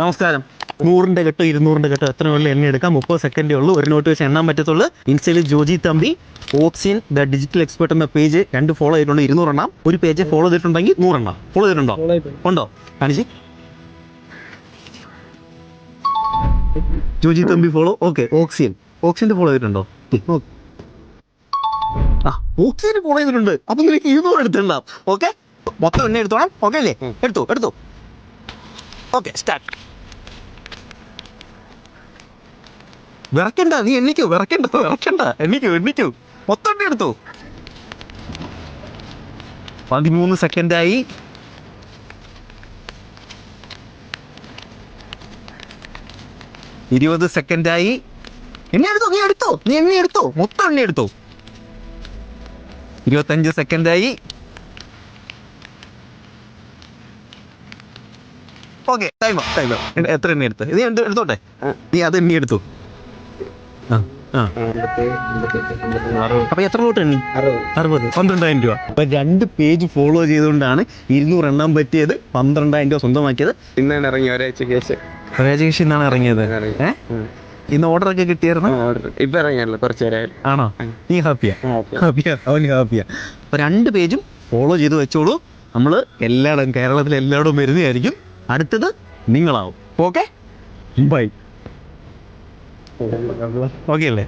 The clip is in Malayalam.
നമസ്കാരം. 100-ന്റെ കെട്ടോ 200-ന്റെ കെട്ടോ എത്ര വേണമെങ്കിലും എണ്ണ എടുക്കാം. 30 സെക്കൻഡേ ഉള്ളൂ. ഒരു നോട്ട് വെച്ച് എണ്ണാൻ പറ്റത്തുള്ളൂ. ഇൻസ്റ്റയിൽ Joji Thampi auxin the digital expert എന്ന പേജ് 2 ഫോളോ ചെയ്തിട്ടുണ്ട്. 200 എണ്ണം. ഒരു പേജ് ഫോളോ ചെയ്തിട്ടുണ്ടെങ്കിൽ 100 എണ്ണം. ഫോളോ ചെയ്തിട്ടുണ്ടോ? ഉണ്ടോ? കാണിച്ച്. ജോജി തമ്പി ഫോളോ. ഓക്കെ. ഓക്സിൻ്റെ ഫോളോ ചെയ്തിട്ടുണ്ടോ? ഓക്സിന് ഫോളോ ചെയ്തിട്ടുണ്ട്. അപ്പം നിനക്ക് 200 എടുത്തിട്ടുണ്ടാവും. ഓക്കെ, മൊത്തം എണ്ണ എടുത്തോളാം. ഓക്കെ അല്ലേ? എടുത്തു. Okay, start. വിറക്കണ്ട, നീ എണ്ണിക്കൂ. വിറക്കണ്ട, എണ്ണിക്കൂ. മൊത്തം എണ്ണ എടുത്തു. 13 സെക്കൻഡായി. 20 സെക്കൻഡായി. നീ എണ്ണ എടുത്തോ. മൊത്തം എണ്ണ എടുത്തോ. 25 സെക്കൻഡായി. Okay, time. എത്ര എണ്ണ എടുത്ത്? നീ എടുത്തോട്ടെ. നീ അത് എണ്ണി എടുത്തു. അപ്പൊ എത്ര നോട്ട് എണ്ണി? 60. 12,000 രൂപ. അപ്പൊ 2 പേജ് ഫോളോ ചെയ്തുകൊണ്ടാണ് 200 എണ്ണാൻ പറ്റിയത്. 12,000 രൂപ സ്വന്തമാക്കിയത്. ഇന്നാണ് ഇറങ്ങി ഒരാഴ്ചക്ക് ശേഷം ഇന്നാണ് ഇറങ്ങിയത്. ഇന്ന് ഓർഡറൊക്കെ കിട്ടിയായിരുന്നു? ഇപ്പൊ ഇറങ്ങിയല്ലോ, കുറച്ചു നേരം. ആണോ? നീ ഹാപ്പിയാ? അവൻ ഹാപ്പിയാ. അപ്പൊ 2 പേജും ഫോളോ ചെയ്ത് വെച്ചോളൂ. നമ്മൾ എല്ലായിടും, കേരളത്തിൽ എല്ലായിടവും വരുന്നതായിരിക്കും. അടുത്തത് നിങ്ങളാവും. Okay, by. ഓക്കെ അല്ലേ?